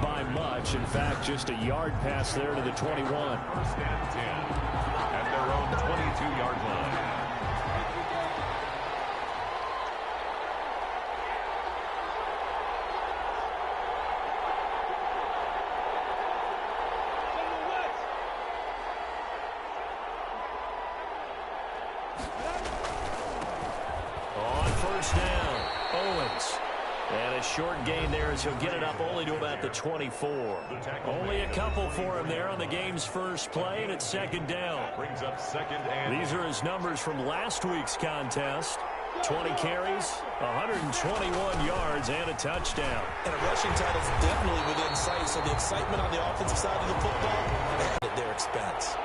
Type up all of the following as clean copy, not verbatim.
by much. In fact, just a yard pass there to the 21. First and 10 at their own 22-yard line. On first down, Owens. And a short gain there as he'll get it up only to about the 24. Only a couple for him there on the game's first play, and it's second down. Brings up second and... These are his numbers from last week's contest. 20 carries, 121 yards, and a touchdown. And a rushing title is definitely within sight, so the excitement on the offensive side of the football at their expense.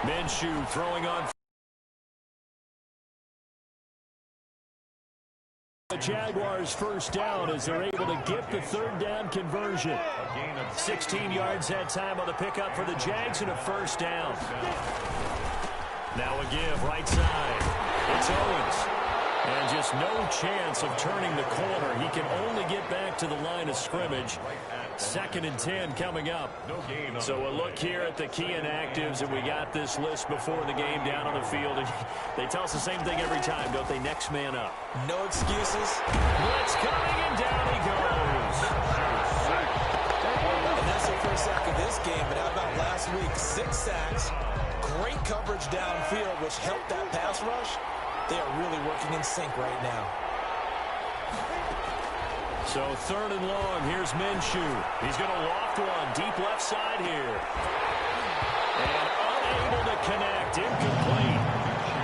Minshew throwing on. The Jaguars first down as they're able to get the third down conversion. 16 yards that time on the pickup for the Jags and a first down. Now a give right side. It's Owens. And just no chance of turning the corner. He can only get back to the line of scrimmage. Second and 10 coming up. So a look here at the key inactives, and we got this list before the game down on the field. And they tell us the same thing every time, don't they? Next man up. No excuses. Blitz coming, and down he goes. And that's the first sack of this game, but how about last week? 6 sacks, great coverage downfield, which helped that pass rush. They are really working in sync right now. So third and long, here's Minshew. He's going to loft one deep left side here. And unable to connect, incomplete.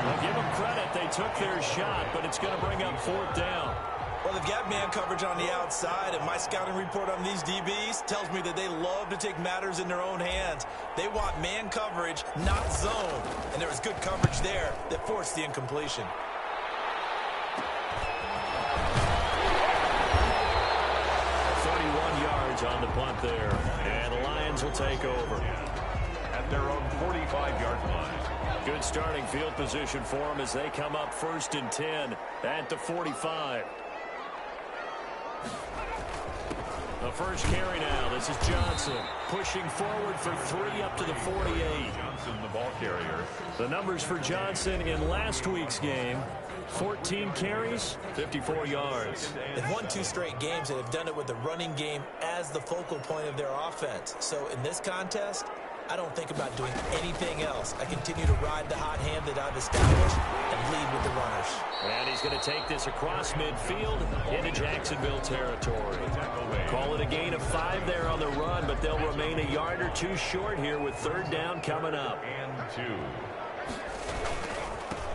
Well, give them credit, they took their shot, but it's going to bring up fourth down. Well, they've got man coverage on the outside, and my scouting report on these DBs tells me that they love to take matters in their own hands. They want man coverage, not zone. And there was good coverage there that forced the incompletion. On the punt there, and the Lions will take over at their own 45-yard line. Good starting field position for them as they come up first and 10 at the 45. The first carry now. This is Johnson pushing forward for 3 up to the 48. Johnson, the ball carrier. The numbers for Johnson in last week's game: 14 carries, 54 yards. They've won 2 straight games and have done it with the running game as the focal point of their offense. So in this contest, I don't think about doing anything else. I continue to ride the hot hand that I've established and lead with the runners. And he's going to take this across midfield into Jacksonville territory. Call it a gain of 5 there on the run, but they'll remain a yard or 2 short here with third down coming up. And 2.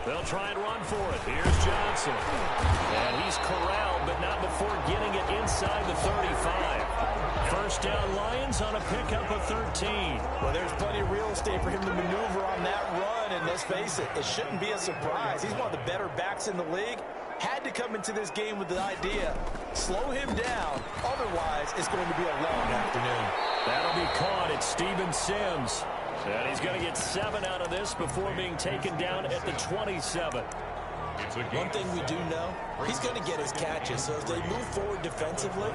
They'll try and run for it. Here's Johnson. And he's corralled, but not before getting it inside the 35. First down, Lions on a pickup of 13. Well, there's plenty of real estate for him to maneuver on that run, and let's face it, it shouldn't be a surprise. He's one of the better backs in the league. Had to come into this game with the idea, slow him down, otherwise it's going to be a long afternoon. That'll be caught. It's Steven Sims. And he's going to get 7 out of this before being taken down at the 27. One thing we do know, he's going to get his catches. So as they move forward defensively,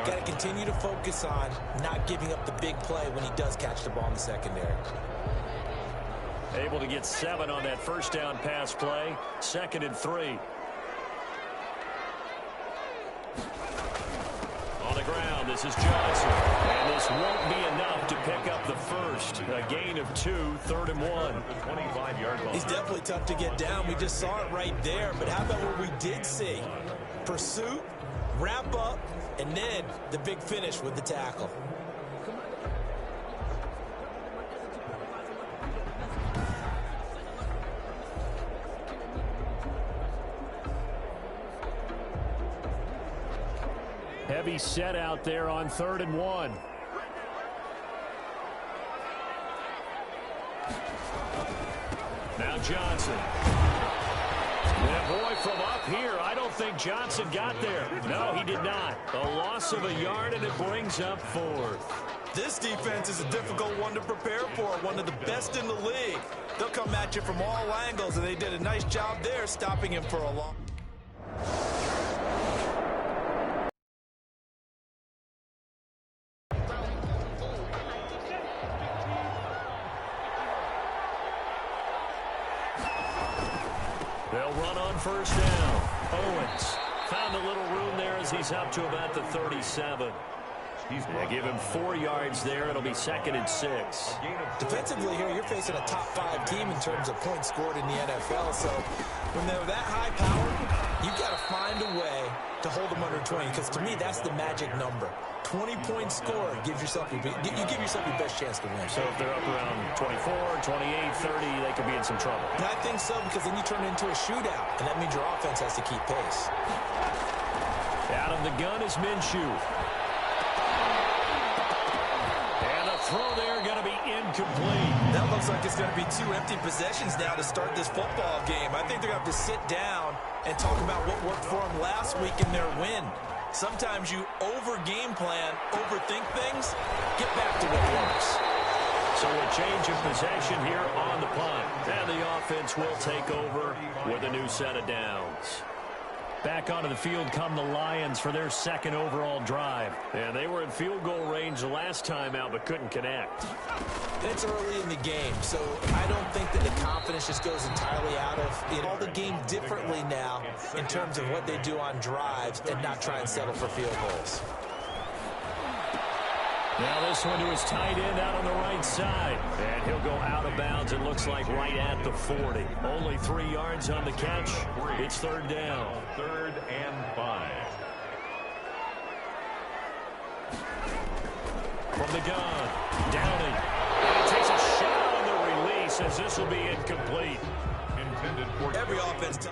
got to continue to focus on not giving up the big play when he does catch the ball in the secondary. Able to get 7 on that first down pass play. Second and 3. On the ground, this is Johnson. And this won't be enough to pick up the first. A gain of 2, third and 1. 25-yard line. He's definitely tough to get down. We just saw it right there. But how about what we did see? Pursuit, wrap up, and then the big finish with the tackle. Heavy set out there on third and 1. Now Johnson. And boy, from up here, I don't think Johnson got there. No, he did not. A loss of a yard, and it brings up fourth. This defense is a difficult one to prepare for, one of the best in the league. They'll come at you from all angles, and they did a nice job there stopping him for a long They'll run on first down. Owens found a little room there as he's up to about the 37. They give him 4 yards there. It'll be 2nd and 6. Defensively here, you're facing a top 5 team in terms of points scored in the NFL. So when they're that high powered, you've got to find a way to hold them under 20. Because to me, that's the magic number. 20 points scored gives yourself you give yourself your best chance to win. So if they're up around 24, 28, 30, they could be in some trouble. And I think so, because then you turn it into a shootout, and that means your offense has to keep pace. Out of the gun is Minshew. Throw there going to be incomplete. That looks like it's going to be 2 empty possessions now to start this football game. I think they're going to have to sit down and talk about what worked for them last week in their win. Sometimes you over-game plan, overthink things, get back to what works. So a change of possession here on the punt. And the offense will take over with a new set of downs. Back onto the field come the Lions for their 2nd overall drive. And they were in field goal range the last time out but couldn't connect. It's early in the game, so I don't think that the confidence just goes entirely out of all the game differently now in terms of what they do on drives and not try and settle for field goals. Now this one to his tight end out on the right side. And he'll go out of bounds, it looks like right at the 40. Only 3 yards on the catch. It's 3rd down. 3rd and 5. From the gun. Downing. And he takes a shot on the release as this will be incomplete. Intended for every offense.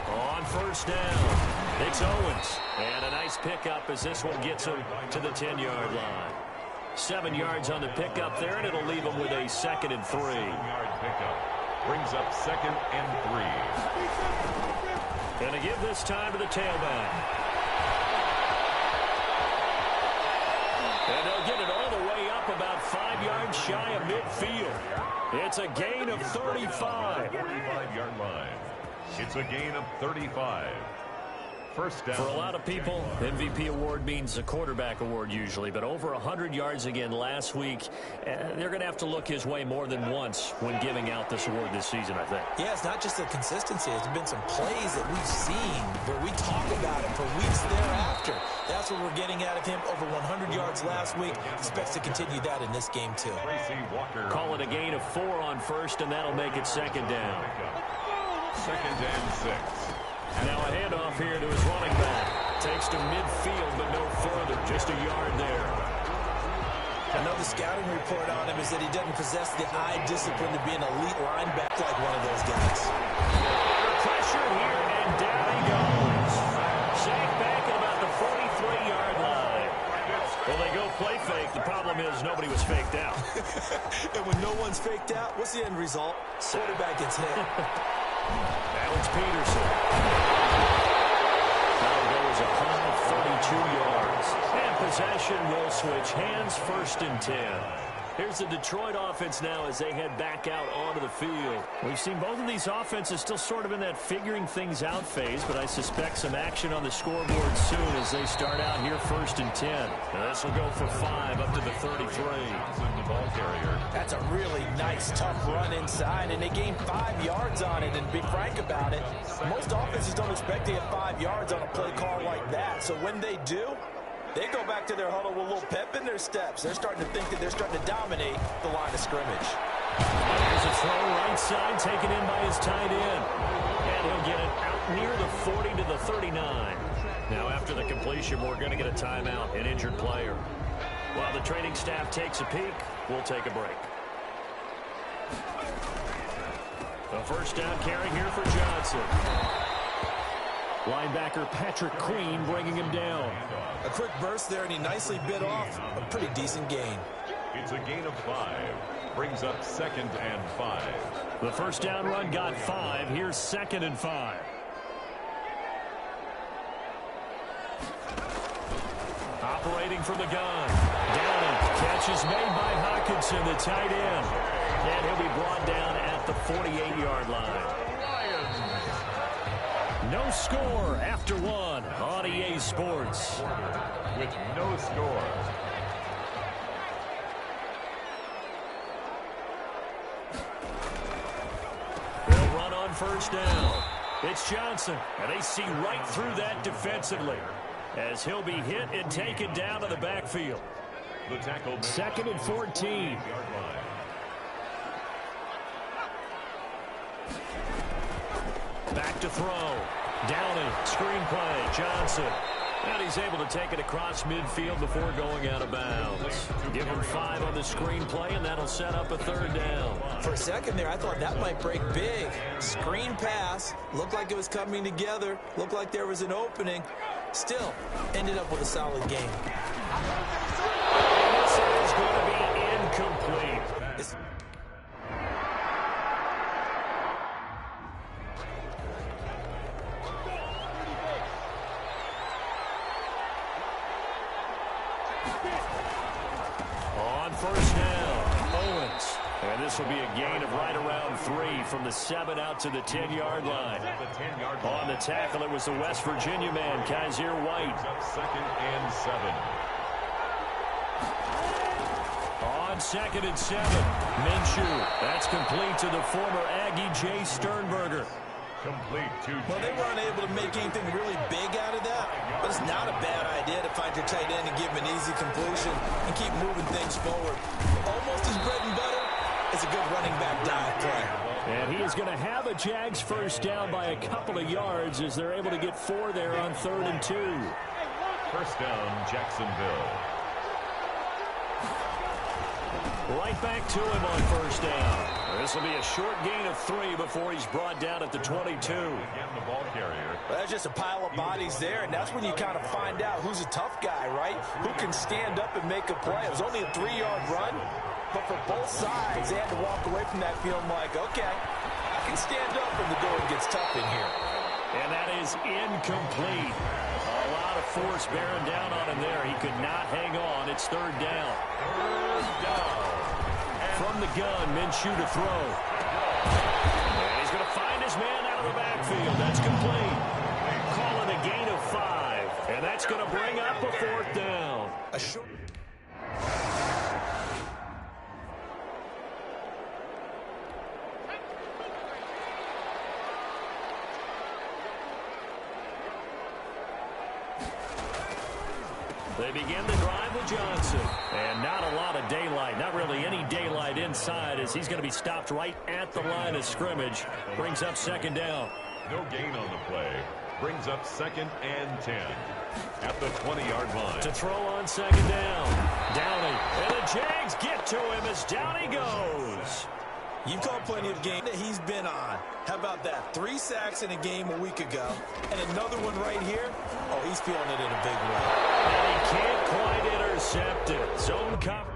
On first down, it's Owens. And a nice pickup as this one gets him to the 10-yard line. 7 yards on the pickup there, and it'll leave him with a 2nd and 3. 7-yard pickup brings up 2nd and 3. Going to give this time to the tailback. And they'll get it all the way up about 5 yards shy of midfield. It's a gain of 35. 45-yard line. It's a gain of 35. First down. For a lot of people, MVP award means a quarterback award usually, but over 100 yards again last week. They're going to have to look his way more than once when giving out this award this season, I think. Yeah, it's not just the consistency. There's been some plays that we've seen where we talk about it for weeks thereafter. That's what we're getting out of him. Over 100 yards last week. Expects to continue that in this game, too. Call it a gain of 4 on first, and that'll make it 2nd down. 2nd and 6. Now a handoff here to his running back. Takes to midfield, but no further. Just a yard there. I know the scouting report on him is that he doesn't possess the eye discipline to be an elite linebacker like one of those guys. Pressure here, and down he goes. Sacked back at about the 43-yard line. Well, they go play fake. The problem is nobody was faked out. And when no one's faked out, what's the end result? Quarterback gets hit. Now it's Peterson. That'll go as a punt of 32 yards. And possession will switch hands, 1st and 10. Here's the Detroit offense now as they head back out onto the field. We've seen both of these offenses still sort of in that figuring things out phase, but I suspect some action on the scoreboard soon as they start out here 1st and 10. Now this will go for 5 up to the 33. The ball carrier. That's a really nice, tough run inside, and they gained 5 yards on it. And to be frank about it, most offenses don't expect to get 5 yards on a play call like that. So when they do, they go back to their huddle with a little pep in their steps. They're starting to think that they're starting to dominate the line of scrimmage. There's a throw right side taken in by his tight end. And he'll get it out near the 40 to the 39. Now after the completion, we're going to get a timeout, an injured player. While the training staff takes a peek, we'll take a break. The first down carry here for Johnson. Linebacker Patrick Queen bringing him down. A quick burst there, and he nicely bit off a pretty decent gain. It's a gain of 5. Brings up 2nd and 5. The first down run got 5. Here's 2nd and 5. Operating from the gun. Downing. Catch is made by Hockenson, the tight end. And he'll be brought down at the 48-yard line. No score after one on EA Sports. With no score. They'll run on first down. It's Johnson, and they see right through that defensively as he'll be hit and taken down to the backfield. The tackle. 2nd and 14. Back to throw. Downing, screen play, Johnson. And he's able to take it across midfield before going out of bounds. Give him 5 on the screen play, and that'll set up a 3rd down. For a second there, I thought that might break big. Screen pass. Looked like it was coming together. Looked like there was an opening. Still, ended up with a solid game. This is going to be incomplete. On first down, Owens. And this will be a gain of right around 3 from the 7 out to the 10-yard line. On the tackle, it was the West Virginia man, Kaiser White. 2nd and 7. On 2nd and 7, Minshew. That's complete to the former Aggie Jay Sternberger. Complete to Well, they were unable to make anything really big out of that, but it's not a bad idea to find your tight end and give him an easy completion and keep moving things forward. Almost as bread and butter as a good running back dive play. And he is going to have a Jags first down by a couple of yards as they're able to get 4 there on 3rd and 2. first down, Jacksonville. Right back to him on first down. This will be a short gain of 3 before he's brought down at the 22. Again, the ball carrier. Well, that's just a pile of bodies there, and that's when you kind of find out who's a tough guy, right? Who can stand up and make a play. It was only a 3-yard run, but for both sides, they had to walk away from that feeling like, okay, I can stand up when the going gets tough in here. And that is incomplete. A lot of force bearing down on him there. He could not hang on. It's 3rd down. 3rd down. From the gun, Minshew to throw. And he's going to find his man out of the backfield. That's complete. Calling a gain of 5. And that's going to bring up a 4th down. A short... They begin the drive with Johnson. And not a lot of daylight. Not really any daylight inside as he's going to be stopped right at the line of scrimmage. Brings up 2nd down. No gain on the play. Brings up 2nd and 10. At the 20-yard line. To throw on 2nd down. Downey. And the Jags get to him as down he goes. You've called plenty of games that he's been on. How about that? 3 sacks in a game a week ago. And another one right here. Oh, he's feeling it in a big way. And he can't quite intercept it. Zone cover.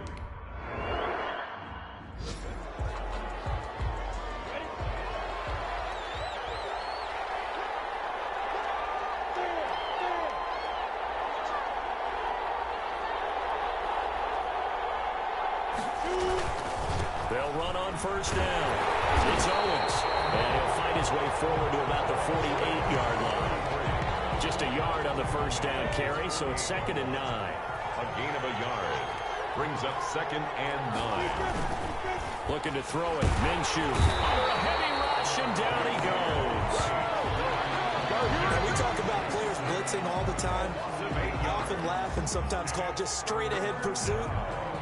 They'll run on first down. It's Owens. And he'll fight his way forward to about the 48-yard line. Just a yard on the first down carry, so it's 2nd and 9. A gain of a yard. Brings up 2nd and 9. Looking to throw it. Minshew. Under a heavy rush, and down he goes. We talk about players blitzing all the time. I often laugh and sometimes call it just straight-ahead pursuit.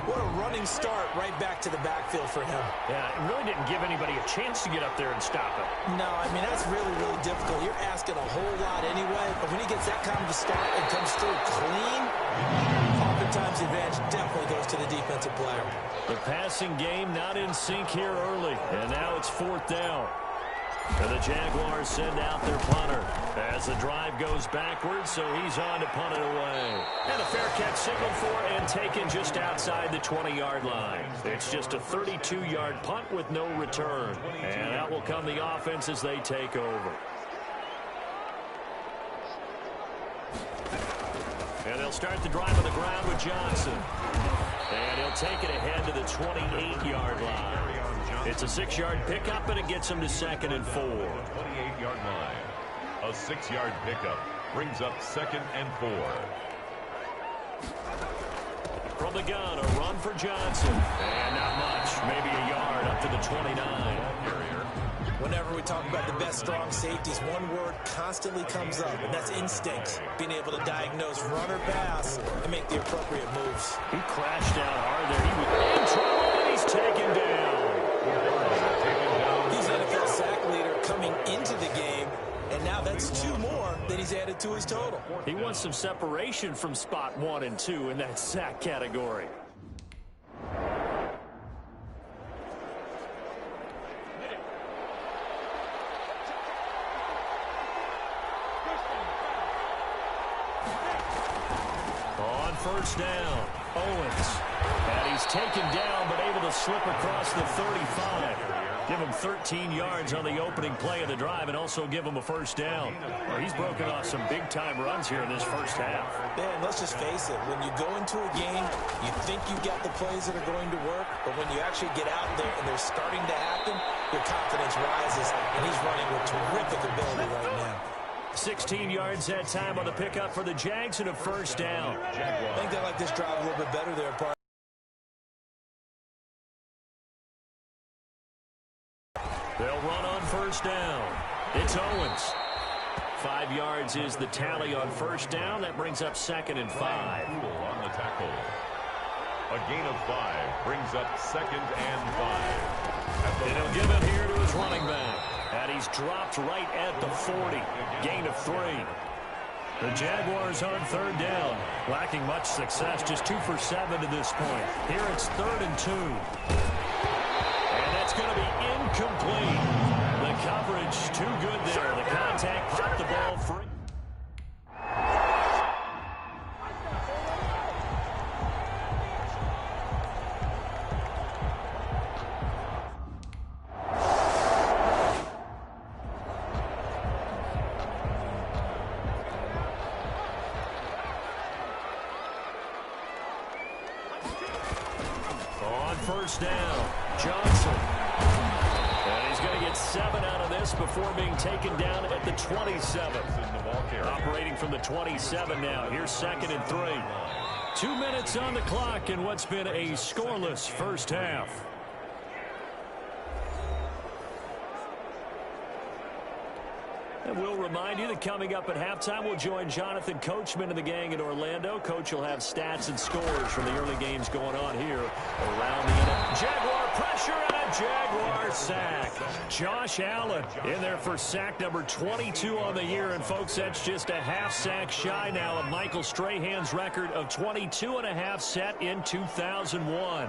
What a running start right back to the backfield for him. Yeah, it really didn't give anybody a chance to get up there and stop it. No, I mean, that's really, really difficult. You're asking a whole lot anyway, but when he gets that kind of a start and comes through clean, oftentimes the advantage definitely goes to the defensive player. The passing game not in sync here early, and now it's 4th down. And the Jaguars send out their punter as the drive goes backwards, so he's on to punt it away. And a fair catch signaled for and taken just outside the 20-yard line. It's just a 32-yard punt with no return. And out will come the offense as they take over. And they'll start the drive on the ground with Johnson. And he'll take it ahead to the 28-yard line. It's a 6-yard pickup, and it gets him to 2nd and 4. 28-yard line. A 6-yard pickup brings up 2nd and 4. From the gun, a run for Johnson. And not much. Maybe a yard up to the 29. Whenever we talk about the best strong safeties, one word constantly comes up, and that's instinct. Being able to diagnose run or pass and make the appropriate moves. He crashed out hard there. He was in trouble, and he's taken down. He's NFL sack leader coming into the game, and now that's 2 more that he's added to his total. He wants some separation from spot 1 and 2 in that sack category. On first down, Owens. And he's taken down, but able to slip across the 35. Give him 13 yards on the opening play of the drive and also give him a first down. Well, he's broken off some big-time runs here in this first half. Man, let's just face it. When you go into a game, you think you got the plays that are going to work, but when you actually get out there and they're starting to happen, your confidence rises, and he's running with terrific ability right now. 16 yards that time on the pickup for the Jags and a first down. I think they like this drive a little bit better there, partner. They'll run on first down. It's Owens. 5 yards is the tally on first down. That brings up 2nd and 5. On the tackle. A gain of 5 brings up 2nd and 5. And he'll give it here to his running back. And he's dropped right at the 40. Gain of 3. The Jaguars on third down. Lacking much success. Just 2 for 7 to this point. Here it's 3rd and 2. And that's going to be incomplete. The coverage too good there. The contact popped the ball free. On first down, Johnson. And he's going to get 7 out of this before being taken down at the 27. Operating from the 27 now. Here's 2nd and 3. 2 minutes on the clock in what's been a scoreless first half. And we'll remind you that coming up at halftime, we'll join Jonathan Coachman and the gang in Orlando. Coach will have stats and scores from the early games going on here around the NFL. Jaguar pressure and a Jaguar sack. Josh Allen in there for sack number 22 on the year. And, folks, that's just a half sack shy now of Michael Strahan's record of 22 and a half set in 2001.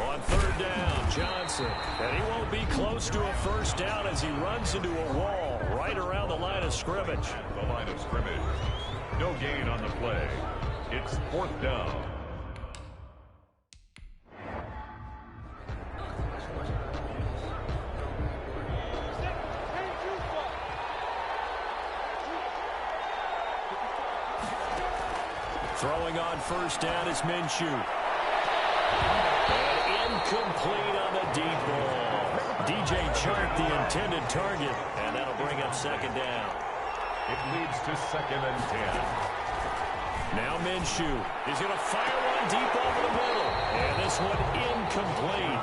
On third down, Johnson. And he won't be close to a first down as he runs into a wall right around the line of scrimmage. The line of scrimmage. No gain on the play. It's 4th down. Throwing on first down is Minshew. Incomplete on the deep ball. DJ Chark, the intended target, and that'll bring up 2nd down. It leads to 2nd and 10. Now Minshew is going to fire one deep over the middle. And this one incomplete.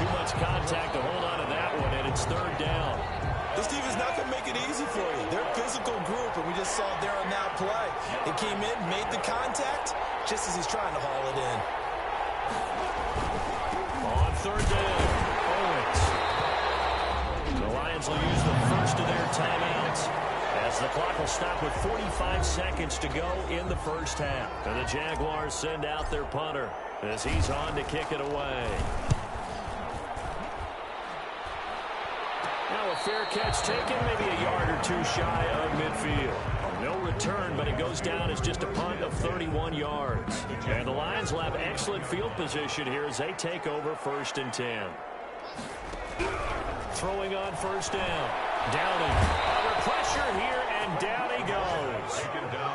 Too much contact to hold on to that one, and it's 3rd down. This defense is not going to make it easy for you. They're a physical group, and we just saw it there on that play. It came in, made the contact, just as he's trying to haul it in. On 3rd down, Owens. The Lions will use the first of their timeouts as the clock will stop with 45 seconds to go in the first half. And the Jaguars send out their punter as he's on to kick it away. Now a fair catch taken, maybe a yard or 2 shy of midfield. No return, but it goes down as just a punt of 31 yards. And the Lions will have excellent field position here as they take over 1st and 10. Throwing on first down. Downing under pressure here, and down he goes.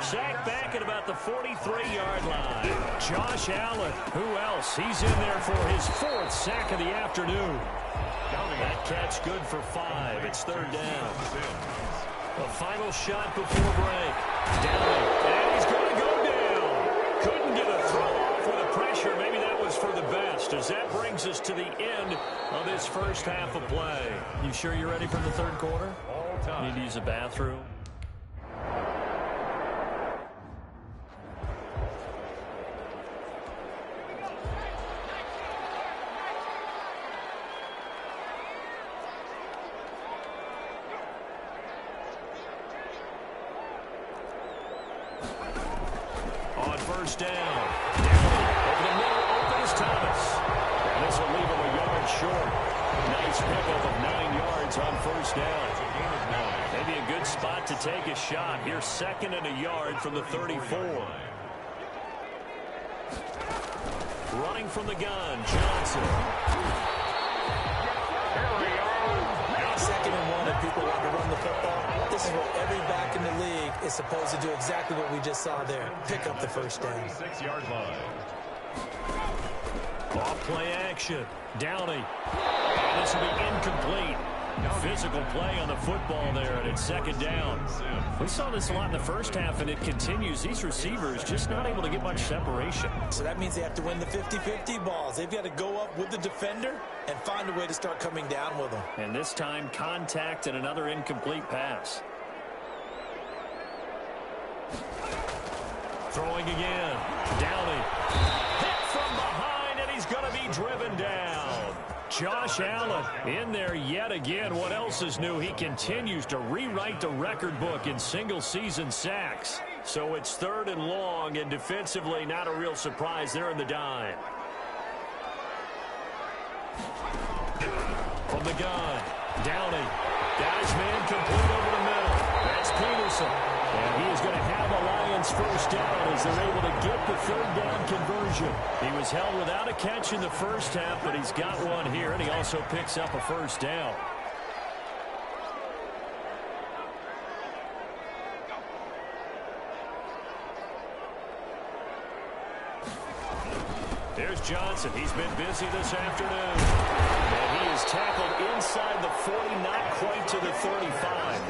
Sacked back at about the 43-yard line. Josh Allen, who else? He's in there for his 4th sack of the afternoon. That catch good for 5. It's 3rd down. The final shot before break. Down, and he's going to go down. Couldn't get a throw off with the pressure. Maybe that was for the best, as that brings us to the end of this first half of play. You sure you're ready for the 3rd quarter? Need to use a bathroom? On first down. Over the middle, open is Thomas. And this will leave him a yard short. Nice pickup of 9 yards on first down. Maybe a good spot to take a shot. Here's 2nd and a yard from the 34. Running from the gun, Johnson. Now 2nd and 1, if people want to run the football, this is what every back in the league is supposed to do, exactly what we just saw there. Pick up the first down. 6-yard line. Off play action. Downey. And this will be incomplete. Physical play on the football there, and it's 2nd down. We saw this a lot in the first half, and it continues. These receivers just not able to get much separation. So that means they have to win the 50-50 balls. They've got to go up with the defender and find a way to start coming down with them. And this time, contact and another incomplete pass. Throwing again. Downey. Hit from behind, and he's going to be driven down. Josh Allen in there yet again. What else is new? He continues to rewrite the record book in single-season sacks. So it's 3rd and long, and defensively not a real surprise there in the dime. From the gun, Downey. Got his man complete over the middle. That's Peterson. And he is going to have a Lions first down as they're able to get the 3rd down conversion. He was held without a catch in the first half, but he's got one here, and he also picks up a first down. There's Johnson. He's been busy this afternoon. And he is tackled inside the 40, not quite to the 35.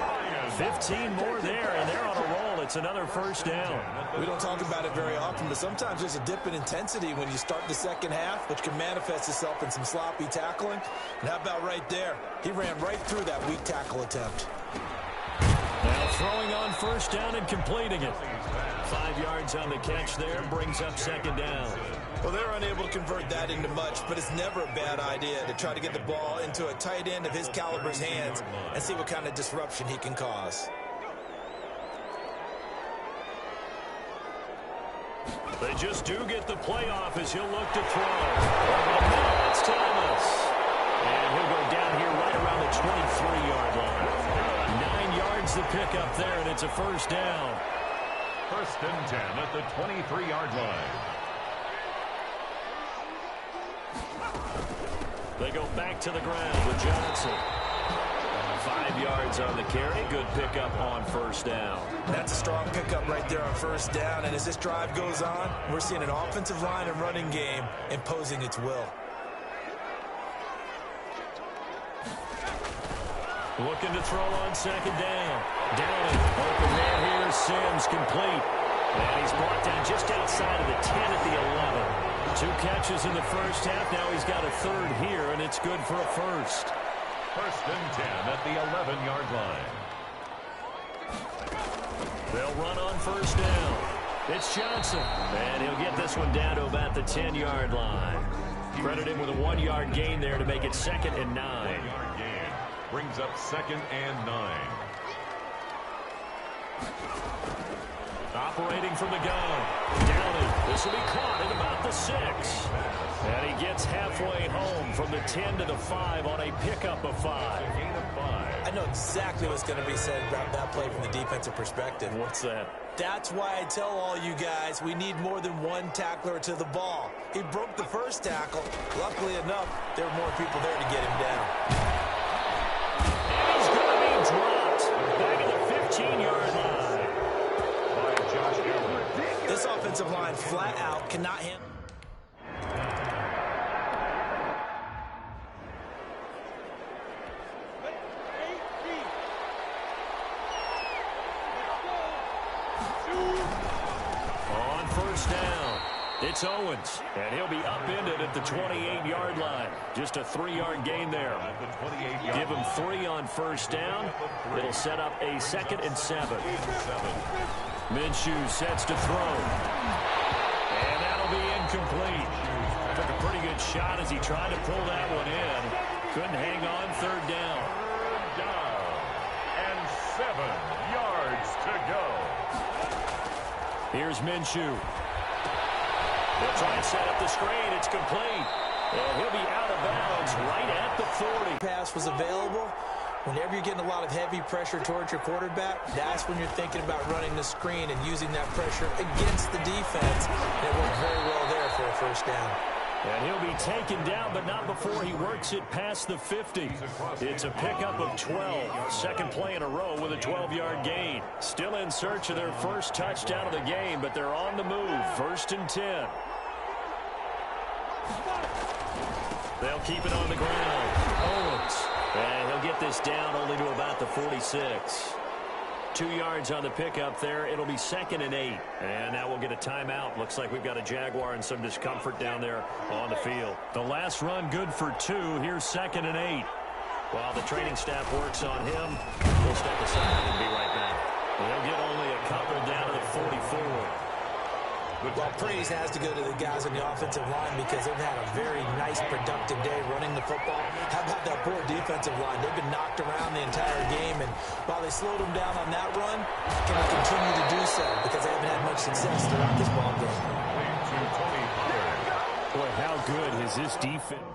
15 more there, and they're on a roll. It's another first down. We don't talk about it very often, but sometimes there's a dip in intensity when you start the second half, which can manifest itself in some sloppy tackling. And how about right there? He ran right through that weak tackle attempt. Now throwing on first down and completing it. 5 yards on the catch there, brings up 2nd down. Well, they're unable to convert that into much, but it's never a bad idea to try to get the ball into a tight end of his caliber's hands and see what kind of disruption he can cause. They just do get the playoff as he'll look to throw. That's Thomas. And he'll go down here right around the 23-yard line. 9 yards to pick up there, and it's a first down. 1st and 10 at the 23-yard line. They go back to the ground with Johnson. 5 yards on the carry. Good pickup on first down. That's a strong pickup right there on first down. And as this drive goes on, we're seeing an offensive line and running game imposing its will. Looking to throw on 2nd down. Downey. Open man here. Sims complete. And he's brought down just outside of the 10 at the 11. 2 catches in the first half. Now he's got a 3rd here, and it's good for a first. 1st and 10 at the 11-yard line. They'll run on first down. It's Johnson. And he'll get this one down to about the 10-yard line. Credit him with a 1-yard gain there to make it 2nd and 9. 1-yard gain brings up 2nd and 9. Operating from the gun. Downey. This will be caught at about the 6. And he gets halfway home from the 10 to the 5 on a pickup of 5. Gain of 5. I know exactly what's going to be said about that play from the defensive perspective. What's that? That's why I tell all you guys we need more than one tackler to the ball. He broke the first tackle. Luckily enough, there were more people there to get him down. And he's going to be dropped back at the 15-yard line. By Josh Allen. offensive line flat out cannot handle. On first down, it's Owens, and he'll be upended at the 28-yard line. Just a 3-yard gain there. Give him 3 on first down. It'll set up a 2nd and 7. Minshew sets to throw. And that'll be incomplete. Took a pretty good shot as he tried to pull that one in. Couldn't hang on. 3rd down. 3rd down. And 7 yards to go. Here's Minshew. They'll try and set up the screen. It's complete. And he'll be out of bounds right at the 40. Pass was available. Whenever you're getting a lot of heavy pressure towards your quarterback, that's when you're thinking about running the screen and using that pressure against the defense. And it worked very well there for a 1st down. And he'll be taken down, but not before he works it past the 50. It's a pickup of 12. Second play in a row with a 12-yard gain. Still in search of their first touchdown of the game, but they're on the move. 1st and 10. They'll keep it on the ground. Owens. And he'll get this down only to about the 46. 2 yards on the pickup there. It'll be 2nd and 8. And now we'll get a timeout. Looks like we've got a Jaguar and some discomfort down there on the field. The last run good for 2. Here's 2nd and 8. While the training staff works on him, we'll step aside and be right back. They'll get only a couple down to the 44. Well, praise has to go to the guys on the offensive line because they've had a very nice, productive day running the football. How about that poor defensive line? They've been knocked around the entire game, and while they slowed them down on that run, can they continue to do so because they haven't had much success throughout this ball game? Boy, how good is this defense?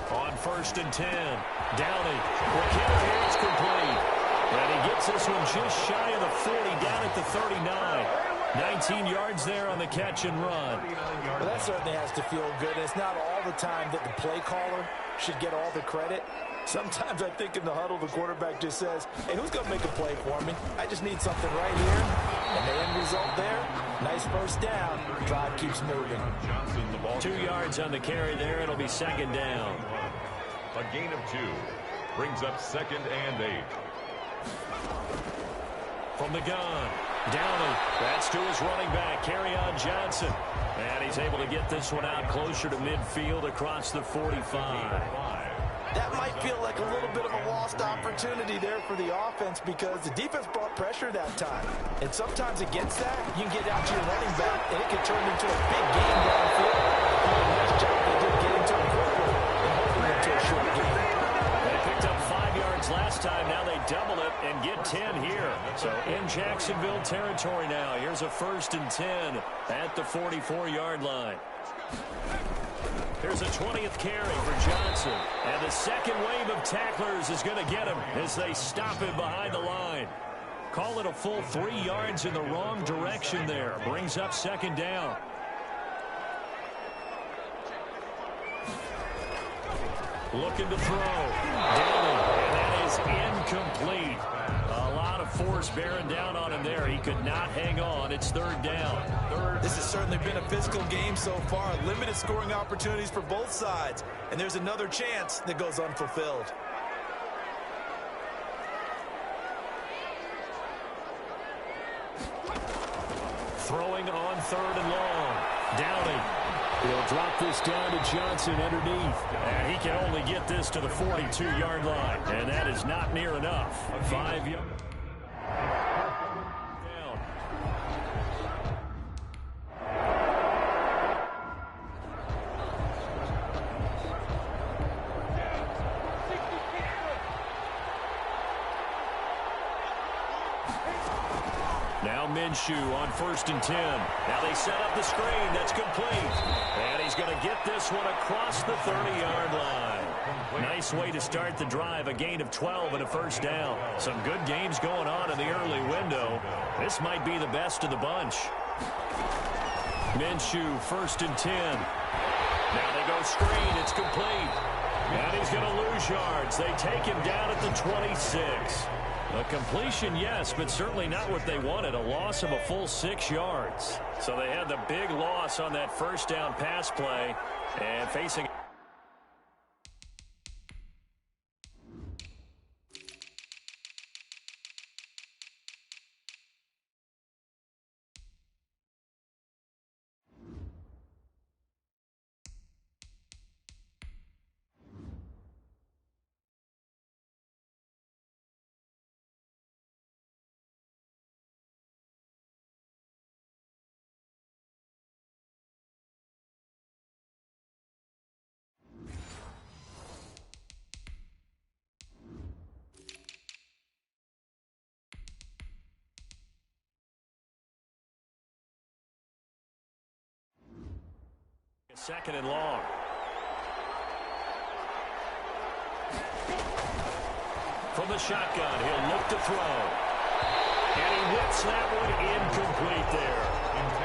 On 1st and 10, Downey. It's complete. And he gets this one just shy of the 40, down at the 39. 19 yards there on the catch and run. Well, that certainly has to feel good. It's not all the time that the play caller should get all the credit. Sometimes I think in the huddle, the quarterback just says, hey, who's going to make a play for me? I just need something right here. And the end result there, nice 1st down. Drive keeps moving. 2 yards on the carry there. It'll be 2nd down. A gain of 2 brings up 2nd and 8. From the gun, Downey. That's to his running back, Kerryon Johnson. And he's able to get this one out closer to midfield across the 45. That might feel like a little bit of a lost opportunity there for the offense because the defense brought pressure that time. And sometimes against that, you can get out to your running back, and it can turn into a big game downfield. Nice job they did getting to it quickly and holding it to a short game. They picked up 5 yards last time. Now they double it and get 10 here. So in Jacksonville territory now. Here's a 1st and 10 at the 44-yard line. Here's a 20th carry for Johnson. And the second wave of tacklers is going to get him as they stop him behind the line. Call it a full 3 yards in the wrong direction there. Brings up 2nd down. Looking to throw. Downey. And that is incomplete. A lot of force bearing down on him there. He could not hang on. It's 3rd down. This has certainly been a physical game so far. Limited scoring opportunities for both sides. And there's another chance that goes unfulfilled. Throwing on 3rd and long. Downey. He'll drop this down to Johnson underneath. And he can only get this to the 42-yard line. And that is not near enough. 5 yards. Down. Now Minshew on 1st and 10. Now they set up the screen. That's complete. And he's going to get this one across the 30-yard line. Nice way to start the drive. A gain of 12 and a 1st down. Some good games going on in the early window. This might be the best of the bunch. Minshew 1st and 10. Now they go screen. It's complete. And he's going to lose yards. They take him down at the 26. A completion, yes, but certainly not what they wanted. A loss of a full 6 yards. So they had the big loss on that first down pass play. And facing... Second and long. From the shotgun, he'll look to throw. And he whips that one incomplete there.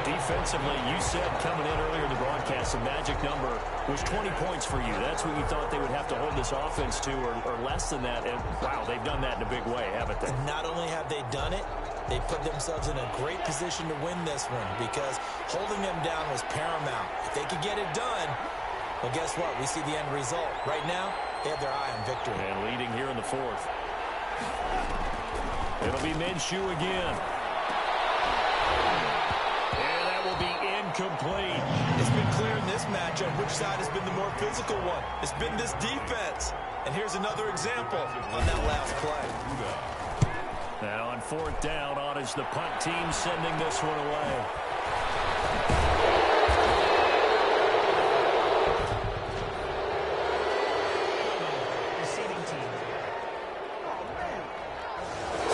Defensively, you said coming in earlier in the broadcast, the magic number was 20 points for you. That's what you thought they would have to hold this offense to, or less than that. And, wow, they've done that in a big way, haven't they? Not only have they done it, they put themselves in a great position to win this one because holding them down was paramount. If they could get it done, well, guess what? We see the end result. Right now, they have their eye on victory. And leading here in the fourth. It'll be Minshew again. And that will be incomplete. It's been clear in this matchup which side has been the more physical one. It's been this defense. And here's another example on that last play. Now on fourth down, on is the punt team sending this one away. Receiving team.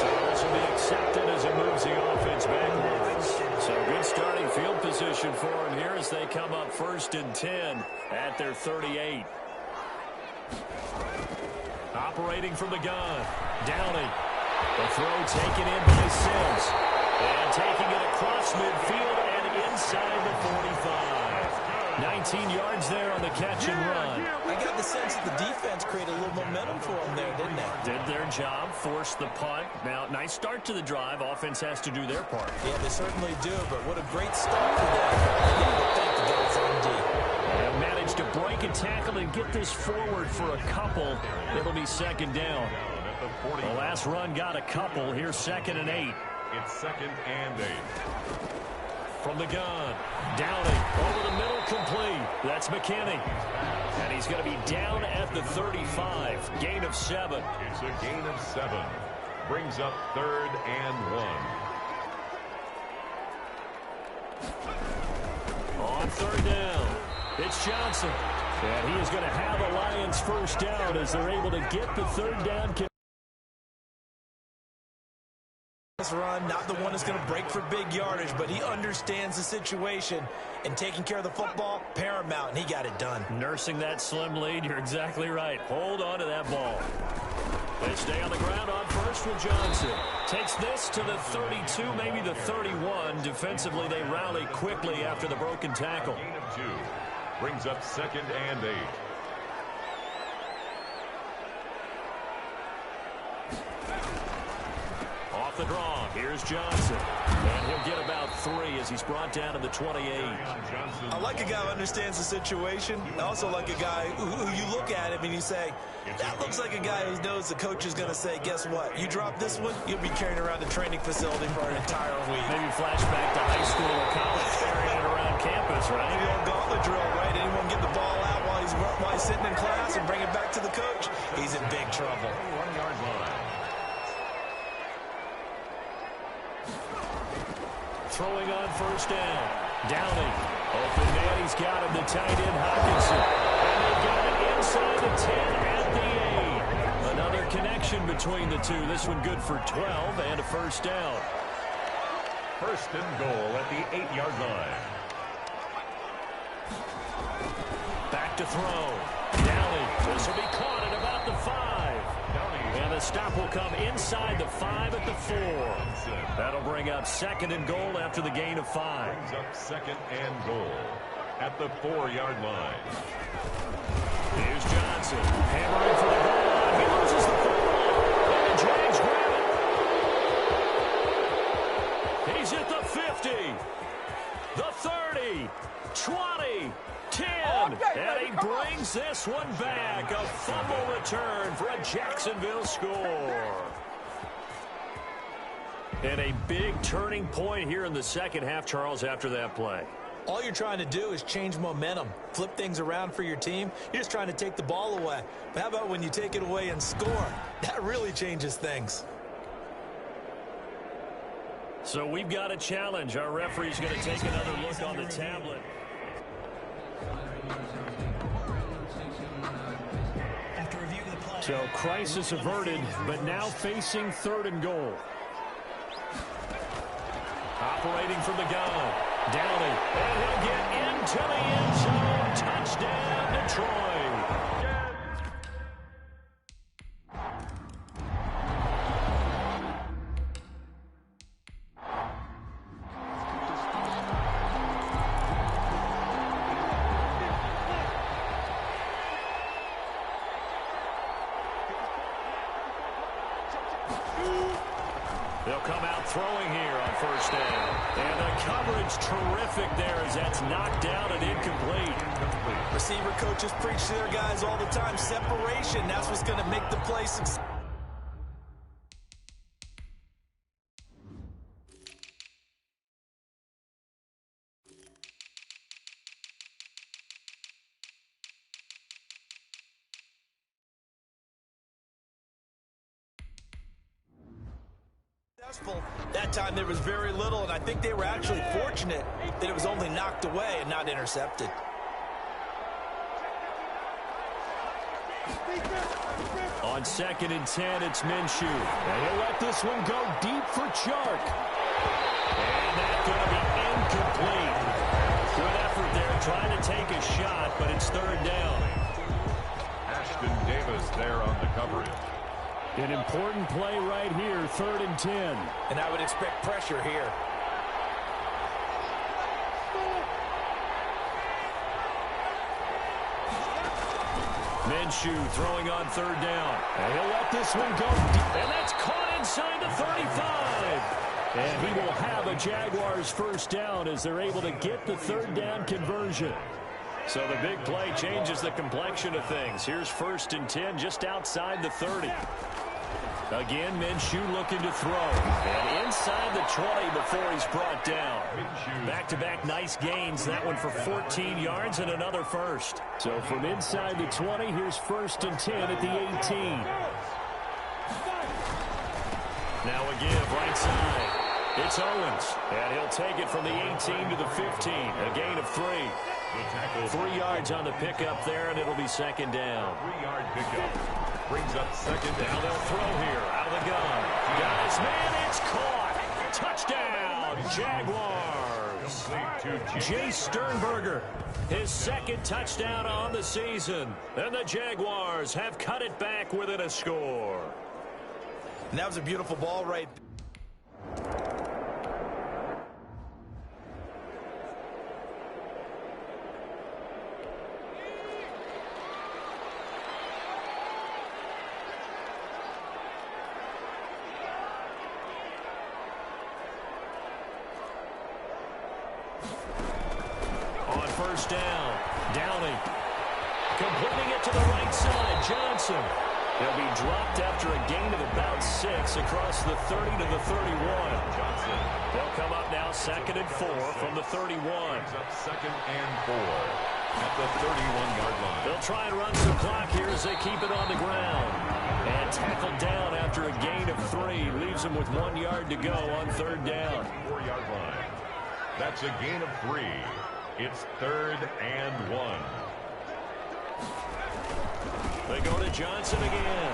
So this will be accepted as it moves the offense backwards. So good starting field position for him here as they come up 1st and 10 at their 38. Operating from the gun. Downing. The throw taken in by Sims. And taking it across midfield and inside the 45. 19 yards there on the catch and run. I got the sense that the defense created a little momentum for them there, didn't they? Did their job, forced the punt. Now, nice start to the drive. Offense has to do their part. Yeah, they certainly do, but what a great start for them. They got to thank the guys on D. They'll manage to break a tackle and get this forward for a couple. It'll be 2nd down. The last run got a couple. Here's 2nd and 8. It's 2nd and 8. From the gun. Downing. Over the middle, complete. That's McKinney. And he's going to be down at the 35. Gain of 7. It's a gain of 7. Brings up 3rd and 1. On 3rd down, it's Johnson. And he is going to have a Lions first down as they're able to get the 3rd down. This run, not the one that's going to break for big yardage, but he understands the situation, and taking care of the football, paramount, and he got it done. Nursing that slim lead, you're exactly right. Hold on to that ball. They stay on the ground on first with Johnson. Takes this to the 32, maybe the 31. Defensively, they rally quickly after the broken tackle. Gain of 2. Brings up 2nd and 8. Off the draw, here's Johnson. And he'll get about 3 as he's brought down to the 28. I like a guy who understands the situation. I also like a guy who you look at him and you say, that looks like a guy who knows the coach is going to say, guess what? You drop this one, you'll be carrying around the training facility for an entire week. Maybe flashback to high school or college, carrying it around campus, right? Maybe old gauntlet drill, right? Anyone get the ball out while he's sitting in class and bring it back to the coach? He's in big trouble. 1-yard line. Throwing on first down. Downing. Open man, he's got him. The tight end, Hawkinson. And they got it inside the 10 at the 8. Another connection between the two. This one good for 12 and a first down. 1st and goal at the 8-yard line. Back to throw. Downing. This will be caught at about the 5. And the stop will come inside the 5 at the 4. That'll bring up 2nd and goal after the gain of 5. Brings up 2nd and goal. at the 4-yard line. Here's Johnson, hammering for the goal line. He loses the football, and the Jags grab it. He's at the 50, the 30, 20, 10, and he brings this one back. A fumble return for a Jacksonville score. And a big turning point here in the second half, Charles, after that play. All you're trying to do is change momentum, flip things around for your team. You're just trying to take the ball away. But how about when you take it away and score? That really changes things. So we've got a challenge. Our referee's going to take another look on the tablet. After review of the play. So crisis averted, but now facing 3rd and goal. Operating from the gun. Downey. And he'll get into the end zone. Touchdown, Detroit. They'll come out throwing here on 1st down. And the coverage terrific there as that's knocked down and incomplete. Receiver coaches preach to their guys all the time. Separation, that's what's going to make the play successful. That time there was very little, and I think they were actually fortunate that it was only knocked away and not intercepted. On 2nd and 10, it's Minshew. And he'll let this one go deep for Chark. And that's going to be incomplete. Good effort there, trying to take a shot, but it's 3rd down. Ashton Davis there on the coverage. An important play right here, 3rd and 10. And I would expect pressure here. Minshew throwing on 3rd down. And he'll let this one go deep. And that's caught inside the 35. And he will have a Jaguars 1st down as they're able to get the 3rd down conversion. So the big play changes the complexion of things. Here's 1st and 10 just outside the 30. Again, Minshew looking to throw. And inside the 20 before he's brought down. Back-to-back nice gains. That one for 14 yards and another first. So from inside the 20, here's 1st and 10 at the 18. Now a give right side. It's Owens. And he'll take it from the 18 to the 15. A gain of 3. 3 yards on the pickup there, and it'll be 2nd down. 3-yard pickup. Brings up 2nd down. Now they'll throw here out of the gun. Guys, man, it's caught. Touchdown, Jaguars. Jay Sternberger, his 2nd touchdown on the season. And the Jaguars have cut it back within a score. And that was a beautiful ball right there. On 1st down, Downey completing it to the right side. Johnson. He'll be dropped after a gain of about 6 across the 30 to the 31. Johnson. They'll come up now 2nd and 4 from the 31. Brings up 2nd and 4 at the 31-yard line. They'll try and run some clock here as they keep it on the ground. And tackled down after a gain of 3. Leaves them with 1 yard to go on 3rd down. 4-yard line. That's a gain of 3. It's 3rd and 1. They go to Johnson again.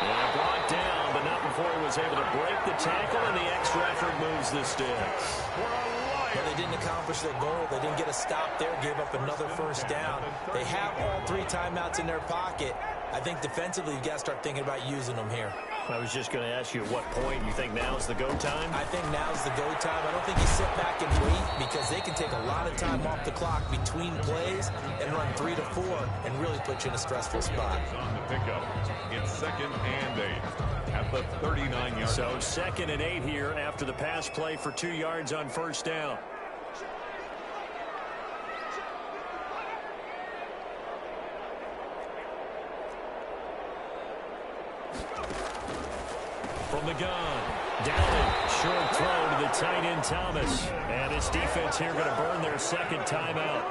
And brought down, but not before he was able to break the tackle, and the extra effort moves the sticks. But they didn't accomplish their goal. They didn't get a stop there, gave up another 1st down. They have all 3 timeouts in their pocket. I think defensively, you've got to start thinking about using them here. I was just going to ask you at what point you think now is the go time? I think now's the go time. I don't think you sit back and wait because they can take a lot of time off the clock between plays and run 3 to 4 and really put you in a stressful spot. On the pickup, it's 2nd and 8 at the 39-yard So line. 2nd and 8 here after the pass play for 2 yards on 1st down. From the gun, Downing, short throw to the tight end Thomas. And his defense here going to burn their 2nd timeout.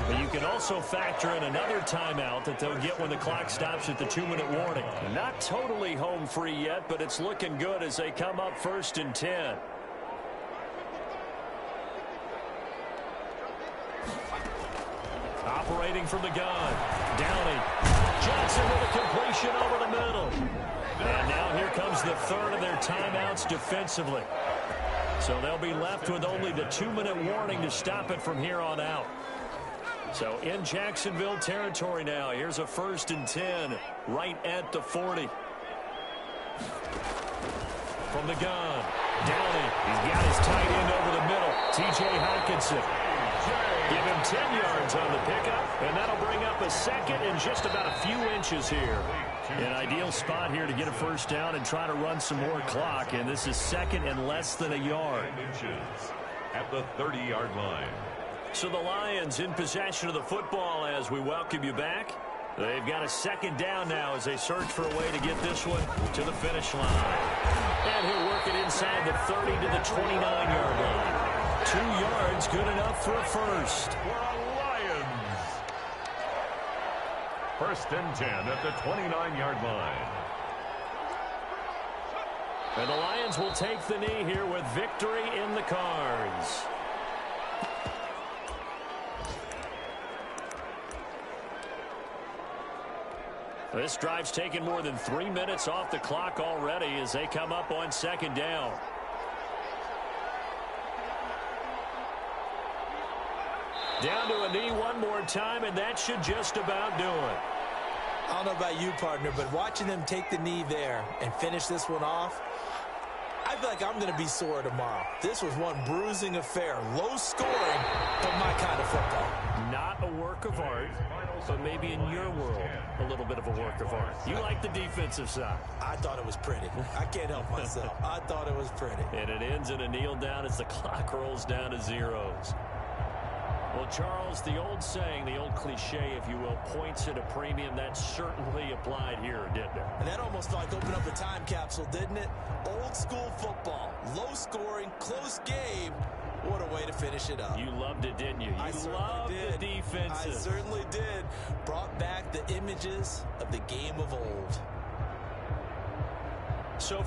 But you can also factor in another timeout that they'll get when the clock stops at the 2-minute warning. Not totally home free yet, but it's looking good as they come up 1st and 10. Operating from the gun, Downing. Johnson with a completion over the middle. And now here comes the 3rd of their timeouts defensively. So they'll be left with only the 2-minute warning to stop it from here on out. So in Jacksonville territory now. Here's a 1st and 10 right at the 40. From the gun, Downing. He's got his tight end over the middle. T.J. Hockenson. Give him 10 yards on the pickup, and that'll bring up a 2nd and just about a few inches here. An ideal spot here to get a 1st down and try to run some more clock, and this is 2nd and less than a yard. Inches at the 30-yard line. So the Lions in possession of the football as we welcome you back. They've got a 2nd down now as they search for a way to get this one to the finish line. And he'll work it inside the 30 to the 29-yard line. 2 yards, good enough for a 1st. For the Lions. 1st and 10 at the 29-yard line. And the Lions will take the knee here with victory in the cards. This drive's taken more than 3 minutes off the clock already as they come up on 2nd down. Down to a knee one more time, and that should just about do it. I don't know about you, partner, but watching them take the knee there and finish this one off, I feel like I'm going to be sore tomorrow. This was one bruising affair. Low scoring, but my kind of football. Not a work of art, but maybe in your world, a little bit of a work of art. You like the defensive side. I thought it was pretty. I can't help myself. I thought it was pretty. And it ends in a kneel down as the clock rolls down to zeros. Well, Charles, the old saying, the old cliche, if you will, points at a premium. That certainly applied here, didn't it? And that almost like opened up a time capsule, didn't it? Old school football. Low scoring, close game. What a way to finish it up. You loved it, didn't you? You loved the defenses. I certainly did. Brought back the images of the game of old. So for